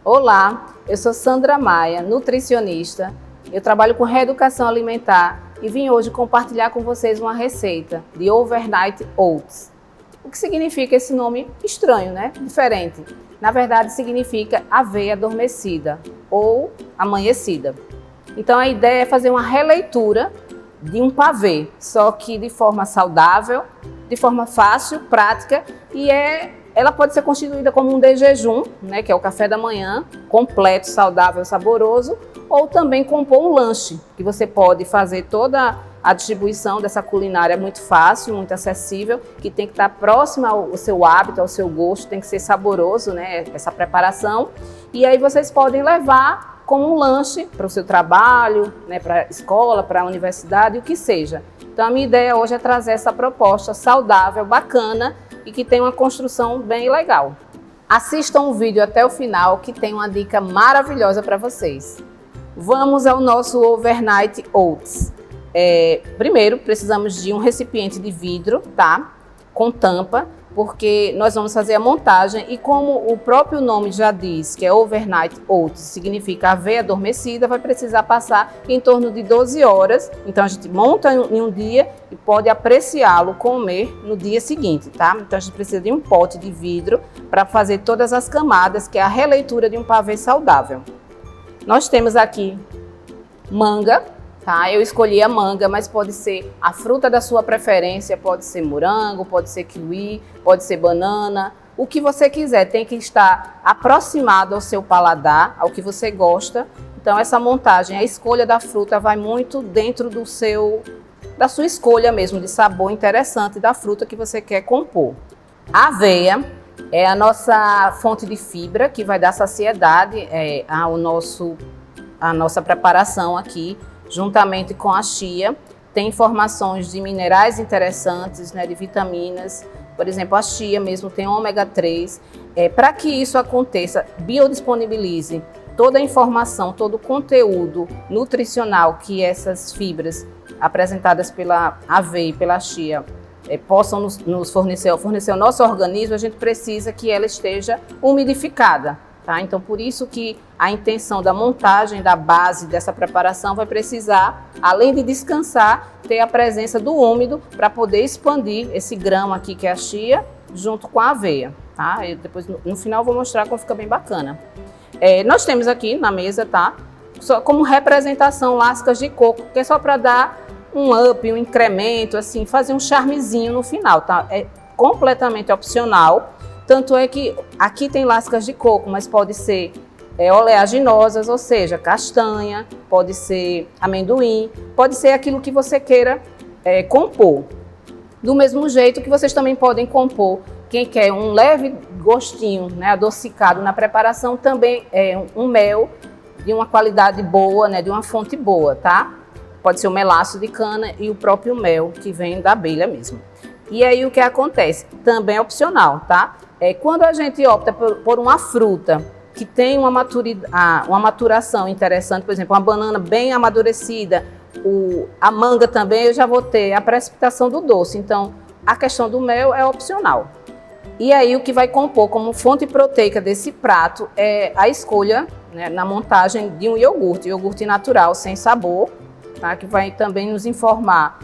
Olá, eu sou Sandra Maia, nutricionista. Eu trabalho com reeducação alimentar e vim hoje compartilhar com vocês uma receita de Overnight Oats. O que significa esse nome estranho, né? Diferente. Na verdade, significa aveia adormecida ou amanhecida. Então, a ideia é fazer uma releitura de um pavê, só que de forma saudável, de forma fácil, prática, e ela pode ser constituída como um de jejum, né, que é o café da manhã, completo, saudável, saboroso, ou também compor um lanche, que você pode fazer toda a distribuição dessa culinária muito fácil, muito acessível, que tem que estar próxima ao seu hábito, ao seu gosto, tem que ser saboroso, né, essa preparação. E aí vocês podem levar como um lanche para o seu trabalho, né, para a escola, para a universidade, o que seja. Então a minha ideia hoje é trazer essa proposta saudável, bacana e que tem uma construção bem legal. Assistam o vídeo até o final que tem uma dica maravilhosa para vocês. Vamos ao nosso Overnight Oats. Primeiro precisamos de um recipiente de vidro, tá? Com tampa, porque nós vamos fazer a montagem e como o próprio nome já diz, que é Overnight Oats, significa aveia adormecida, vai precisar passar em torno de 12 horas. Então a gente monta em um dia e pode apreciá-lo, comer no dia seguinte, tá? Então a gente precisa de um pote de vidro para fazer todas as camadas, que é a releitura de um pavê saudável. Nós temos aqui manga. Tá, eu escolhi a manga, mas pode ser a fruta da sua preferência, pode ser morango, pode ser kiwi, pode ser banana, o que você quiser, tem que estar aproximado ao seu paladar, ao que você gosta. Então essa montagem, a escolha da fruta vai muito dentro da sua escolha mesmo, de sabor interessante da fruta que você quer compor. A aveia é a nossa fonte de fibra, que vai dar saciedade à nossa preparação aqui. Juntamente com a chia, tem informações de minerais interessantes, né, de vitaminas. Por exemplo, a chia mesmo tem ômega 3. Para que isso aconteça, biodisponibilize toda a informação, todo o conteúdo nutricional que essas fibras apresentadas pela aveia e pela chia possam nos fornecer ao nosso organismo, a gente precisa que ela esteja umidificada. Tá? Então, por isso que a intenção da montagem da base dessa preparação vai precisar, além de descansar, ter a presença do úmido para poder expandir esse grão aqui que é a chia, junto com a aveia. Tá? Eu depois, no final, vou mostrar como fica bem bacana. Nós temos aqui na mesa, tá? Só como representação, lascas de coco, que é só para dar um up, um incremento, assim, fazer um charmezinho no final. Tá? É completamente opcional. Tanto é que aqui tem lascas de coco, mas pode ser oleaginosas, ou seja, castanha, pode ser amendoim, pode ser aquilo que você queira compor. Do mesmo jeito que vocês também podem compor, quem quer um leve gostinho, né, adocicado na preparação, também um mel de uma qualidade boa, né, de uma fonte boa, tá? Pode ser o melaço de cana e o próprio mel que vem da abelha mesmo. E aí o que acontece? Também é opcional, tá? Quando a gente opta por uma fruta que tem uma maturação interessante, por exemplo, uma banana bem amadurecida, a manga também, eu já vou ter a precipitação do doce. Então, a questão do mel é opcional. E aí o que vai compor como fonte proteica desse prato é a escolha, né, na montagem de um iogurte natural, sem sabor, tá? Que vai também nos informar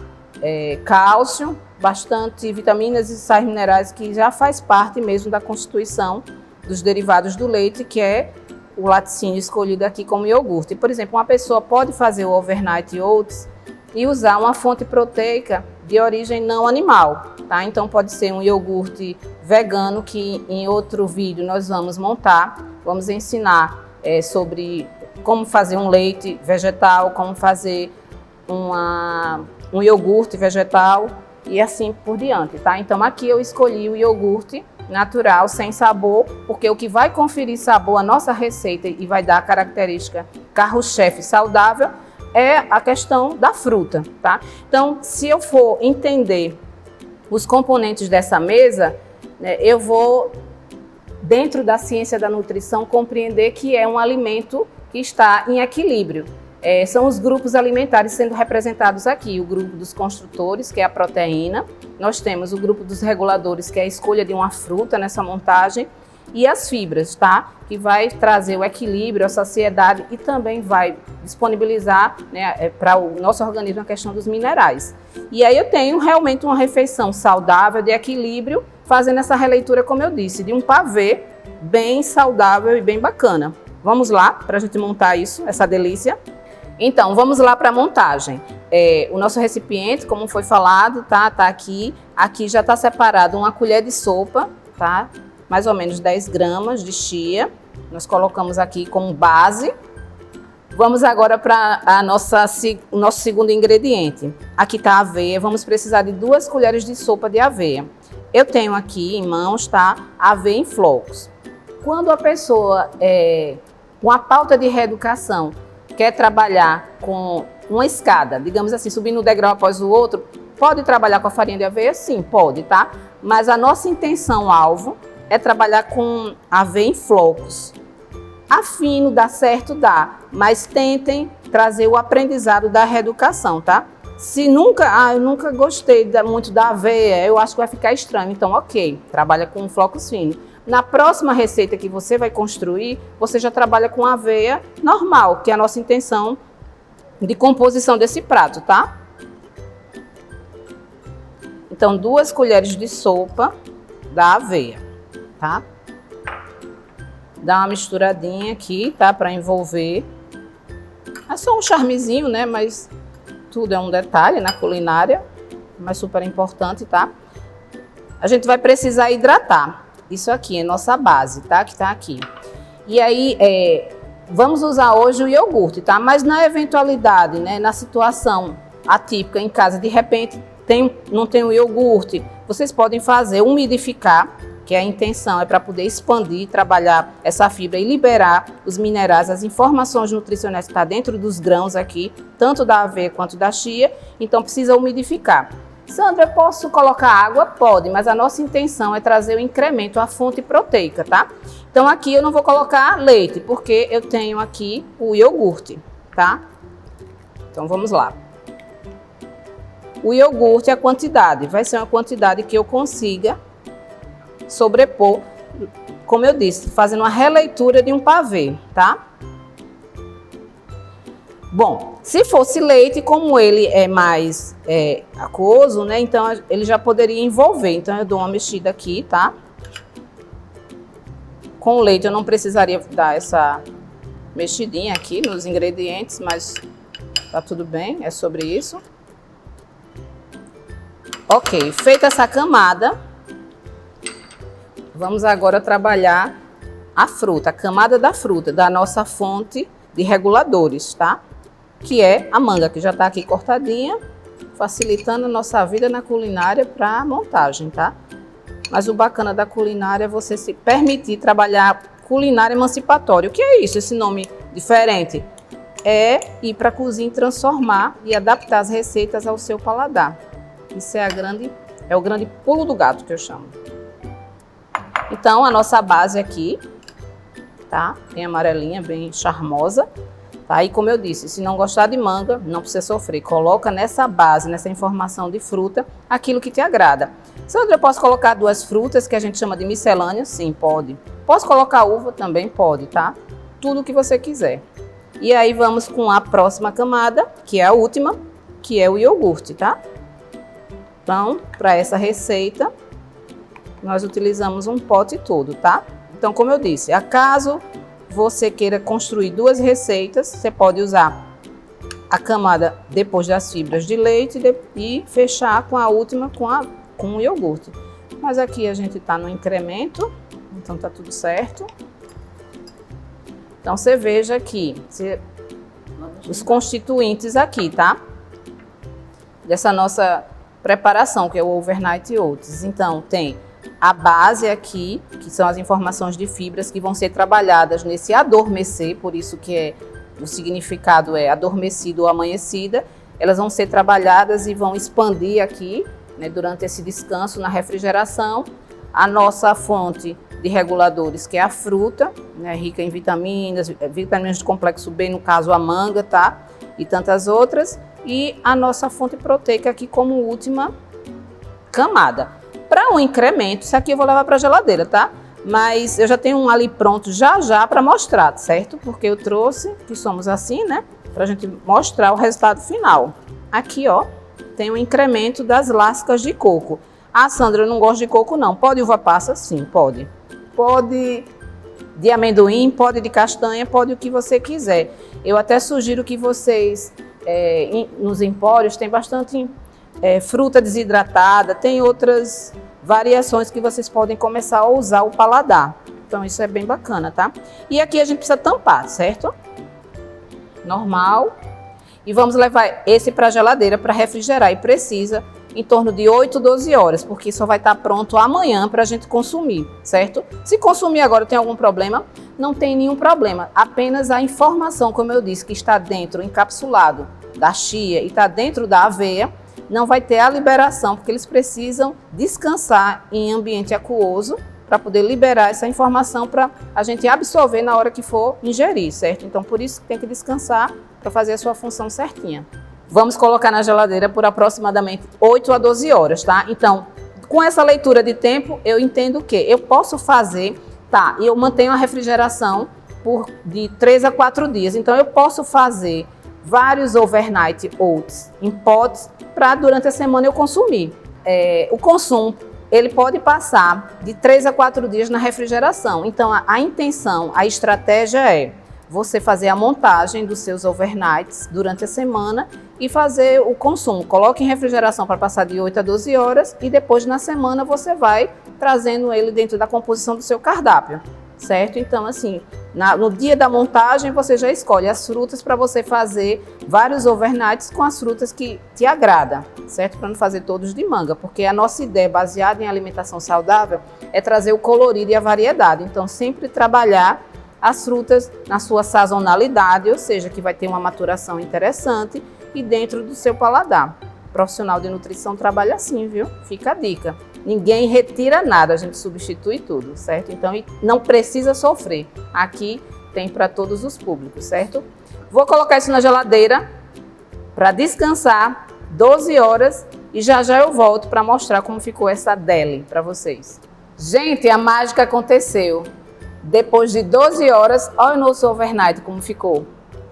cálcio, bastante vitaminas e sais minerais, que já faz parte mesmo da constituição dos derivados do leite, que é o laticínio escolhido aqui como iogurte. Por exemplo, uma pessoa pode fazer o Overnight Oats e usar uma fonte proteica de origem não animal, tá? Então pode ser um iogurte vegano, que em outro vídeo nós vamos montar, vamos ensinar sobre como fazer um leite vegetal, como fazer um iogurte vegetal e assim por diante, tá? Então aqui eu escolhi o iogurte natural, sem sabor, porque o que vai conferir sabor à nossa receita e vai dar a característica carro-chefe saudável é a questão da fruta, tá? Então, se eu for entender os componentes dessa mesa, né, eu vou, dentro da ciência da nutrição, compreender que é um alimento que está em equilíbrio. São os grupos alimentares sendo representados aqui, o grupo dos construtores, que é a proteína, nós temos o grupo dos reguladores, que é a escolha de uma fruta nessa montagem, e as fibras, tá? Que vai trazer o equilíbrio, a saciedade e também vai disponibilizar, né, para o nosso organismo a questão dos minerais. E aí eu tenho realmente uma refeição saudável, de equilíbrio, fazendo essa releitura, como eu disse, de um pavê bem saudável e bem bacana. Vamos lá para a gente montar isso, essa delícia? Então, vamos lá para a montagem. O nosso recipiente, como foi falado, tá aqui. Aqui já está separado uma colher de sopa, tá? Mais ou menos 10 gramas de chia. Nós colocamos aqui como base. Vamos agora para o nosso segundo ingrediente. Aqui está a aveia. Vamos precisar de 2 colheres de sopa de aveia. Eu tenho aqui em mãos, tá? Aveia em flocos. Quando a pessoa, com a pauta de reeducação, quer trabalhar com uma escada, digamos assim, subindo um degrau após o outro, pode trabalhar com a farinha de aveia? Sim, pode, tá? Mas a nossa intenção-alvo é trabalhar com aveia em flocos. Afino, dá certo, dá, mas tentem trazer o aprendizado da reeducação, tá? Se nunca, eu nunca gostei muito da aveia, eu acho que vai ficar estranho, então ok, trabalha com flocos finos. Na próxima receita que você vai construir, você já trabalha com aveia normal, que é a nossa intenção de composição desse prato, tá? Então, 2 colheres de sopa da aveia, tá? Dá uma misturadinha aqui, tá? Para envolver. É só um charmezinho, né? Mas tudo é um detalhe na culinária, mas super importante, tá? A gente vai precisar hidratar. Isso aqui é nossa base, tá? Que tá aqui. E aí, vamos usar hoje o iogurte, tá? Mas na eventualidade, né? Na situação atípica em casa, de repente não tem o iogurte, vocês podem fazer umidificar, que a intenção é para poder expandir, trabalhar essa fibra e liberar os minerais, as informações nutricionais que estão dentro dos grãos aqui, tanto da aveia quanto da chia, então precisa umidificar. Sandra, posso colocar água? Pode, mas a nossa intenção é trazer o incremento, a fonte proteica, tá? Então aqui eu não vou colocar leite, porque eu tenho aqui o iogurte, tá? Então vamos lá. O iogurte, a quantidade, vai ser uma quantidade que eu consiga sobrepor, como eu disse, fazendo uma releitura de um pavê, tá? Bom, se fosse leite, como ele é mais aquoso, né? Então ele já poderia envolver. Então eu dou uma mexida aqui, tá? Com o leite eu não precisaria dar essa mexidinha aqui nos ingredientes, mas tá tudo bem, é sobre isso. Ok, feita essa camada, vamos agora trabalhar a fruta, a camada da fruta, da nossa fonte de reguladores, tá? Que é a manga, que já tá aqui cortadinha, facilitando a nossa vida na culinária para montagem, tá? Mas o bacana da culinária é você se permitir trabalhar culinária emancipatória. O que é isso, esse nome diferente? É ir para a cozinha e transformar e adaptar as receitas ao seu paladar. Isso é o grande pulo do gato que eu chamo. Então, a nossa base aqui, tá? Bem amarelinha, bem charmosa. Tá? E como eu disse, se não gostar de manga, não precisa sofrer. Coloca nessa base, nessa informação de fruta, aquilo que te agrada. Sandra, eu posso colocar 2 frutas que a gente chama de miscelânea? Sim, pode. Posso colocar uva? Também pode, tá? Tudo o que você quiser. E aí vamos com a próxima camada, que é a última, que é o iogurte, tá? Então, para essa receita, nós utilizamos um pote todo, tá? Então, como eu disse, acaso você queira construir 2 receitas, você pode usar a camada depois das fibras de leite e fechar com a última com o iogurte. Mas aqui a gente tá no incremento, então tá tudo certo. Então você veja aqui, os constituintes aqui, tá? Dessa nossa preparação, que é o overnight oats. Então tem a base aqui, que são as informações de fibras que vão ser trabalhadas nesse adormecer, por isso que o significado é adormecido ou amanhecida. Elas vão ser trabalhadas e vão expandir aqui, né, durante esse descanso na refrigeração. A nossa fonte de reguladores, que é a fruta, né, rica em vitaminas de complexo B, no caso a manga, tá? E tantas outras. E a nossa fonte proteica aqui como última camada. Para um incremento, isso aqui eu vou levar para a geladeira, tá? mas eu já tenho um ali pronto já para mostrar, certo? Porque eu trouxe, que somos assim, né? Pra gente mostrar o resultado final. Aqui, ó, tem um incremento das lascas de coco. Ah, Sandra, eu não gosto de coco não. Pode uva passa? Sim, pode. Pode de amendoim, pode de castanha, pode o que você quiser. Eu até sugiro que vocês, nos empórios, tem bastante fruta desidratada, tem outras variações que vocês podem começar a usar o paladar. Então isso é bem bacana, tá? E aqui a gente precisa tampar, certo? Normal. E vamos levar esse para a geladeira para refrigerar e precisa em torno de 8, 12 horas, porque só vai estar pronto amanhã para a gente consumir, certo? Se consumir agora tem algum problema? Não tem nenhum problema, apenas a informação, como eu disse, que está dentro, encapsulado da chia e está dentro da aveia, não vai ter a liberação, porque eles precisam descansar em ambiente aquoso para poder liberar essa informação para a gente absorver na hora que for ingerir, certo? Então, por isso que tem que descansar para fazer a sua função certinha. Vamos colocar na geladeira por aproximadamente 8 a 12 horas, tá? Então, com essa leitura de tempo, eu entendo que eu posso fazer, tá? E eu mantenho a refrigeração de 3 a 4 dias. Então, eu posso fazer vários overnight oats em potes para durante a semana eu consumir. O consumo, ele pode passar de 3 a 4 dias na refrigeração. Então, a intenção, a estratégia é você fazer a montagem dos seus overnights durante a semana e fazer o consumo. Coloque em refrigeração para passar de 8 a 12 horas e depois na semana você vai trazendo ele dentro da composição do seu cardápio, certo? Então, assim, no dia da montagem você já escolhe as frutas para você fazer vários overnights com as frutas que te agrada, certo? Para não fazer todos de manga, porque a nossa ideia baseada em alimentação saudável é trazer o colorido e a variedade. Então, sempre trabalhar as frutas na sua sazonalidade, ou seja, que vai ter uma maturação interessante e dentro do seu paladar. O profissional de nutrição trabalha assim, viu? Fica a dica. Ninguém retira nada, a gente substitui tudo, certo? Então, não precisa sofrer. Aqui tem para todos os públicos, certo? Vou colocar isso na geladeira para descansar 12 horas e já eu volto para mostrar como ficou essa deli para vocês. Gente, a mágica aconteceu. Depois de 12 horas, olha o nosso overnight como ficou.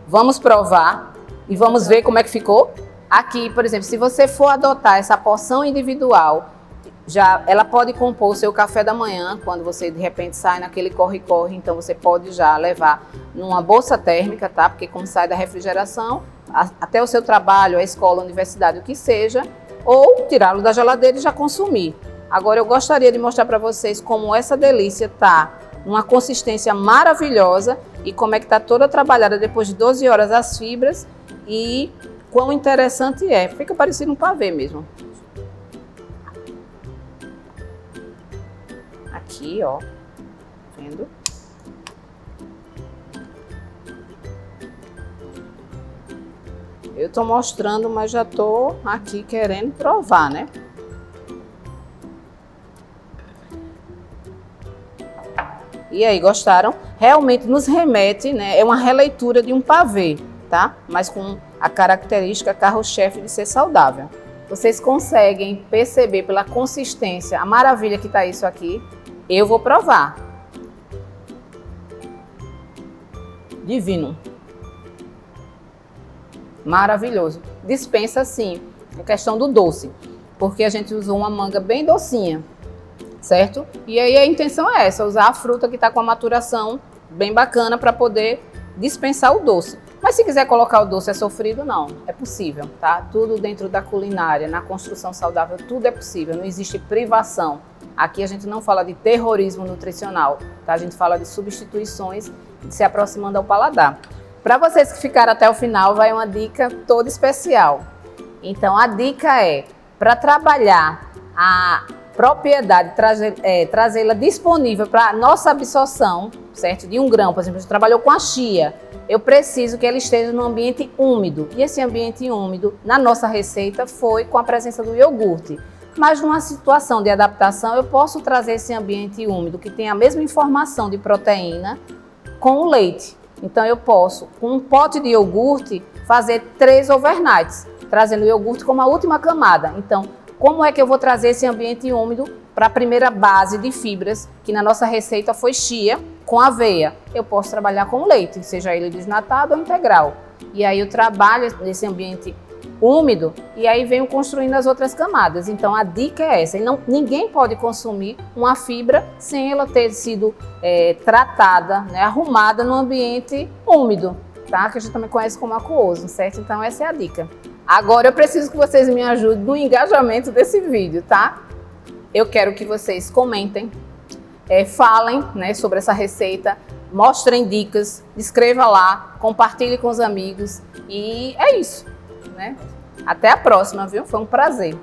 Vamos provar e vamos ver como é que ficou. Aqui, por exemplo, se você for adotar essa porção individual, ela pode compor o seu café da manhã, quando você de repente sai naquele corre-corre, então você pode já levar numa bolsa térmica, tá? Porque como sai da refrigeração, até o seu trabalho, a escola, a universidade, o que seja, ou tirá-lo da geladeira e já consumir. Agora eu gostaria de mostrar para vocês como essa delícia tá uma consistência maravilhosa e como é que está toda trabalhada depois de 12 horas as fibras e quão interessante é. Fica parecido um pavê mesmo. Aqui, ó, vendo? Eu tô mostrando, mas já tô aqui querendo provar, né? E aí, gostaram? Realmente nos remete, né? É uma releitura de um pavê, tá? Mas com a característica carro-chefe de ser saudável. Vocês conseguem perceber pela consistência a maravilha que tá isso aqui? Eu vou provar. Divino. Maravilhoso. Dispensa, sim, a questão do doce, porque a gente usou uma manga bem docinha, certo? E aí a intenção é essa, usar a fruta que está com a maturação bem bacana para poder dispensar o doce. Mas se quiser colocar o doce sofrido, não, é possível, tá? Tudo dentro da culinária, na construção saudável, tudo é possível, não existe privação. Aqui a gente não fala de terrorismo nutricional, tá? A gente fala de substituições, de se aproximando ao paladar. Para vocês que ficaram até o final, vai uma dica toda especial. Então a dica é, para trabalhar a propriedade, trazê-la disponível para nossa absorção, certo? De 1 grão, por exemplo, a gente trabalhou com a chia, eu preciso que ela esteja no ambiente úmido. E esse ambiente úmido, na nossa receita, foi com a presença do iogurte. Mas numa situação de adaptação, eu posso trazer esse ambiente úmido, que tem a mesma informação de proteína, com o leite. Então eu posso, com um pote de iogurte, fazer 3 overnights, trazendo o iogurte como a última camada. Então, como é que eu vou trazer esse ambiente úmido para a primeira base de fibras, que na nossa receita foi chia com aveia. Eu posso trabalhar com leite, seja ele desnatado ou integral. E aí eu trabalho nesse ambiente úmido e aí venho construindo as outras camadas. Então a dica é essa, ninguém pode consumir uma fibra sem ela ter sido tratada, né, arrumada no ambiente úmido, tá? Que a gente também conhece como aquoso, certo? Então essa é a dica. Agora eu preciso que vocês me ajudem no engajamento desse vídeo, tá? Eu quero que vocês comentem, falem, né, sobre essa receita, mostrem dicas, escreva lá, compartilhe com os amigos e é isso, né? Até a próxima, viu? Foi um prazer.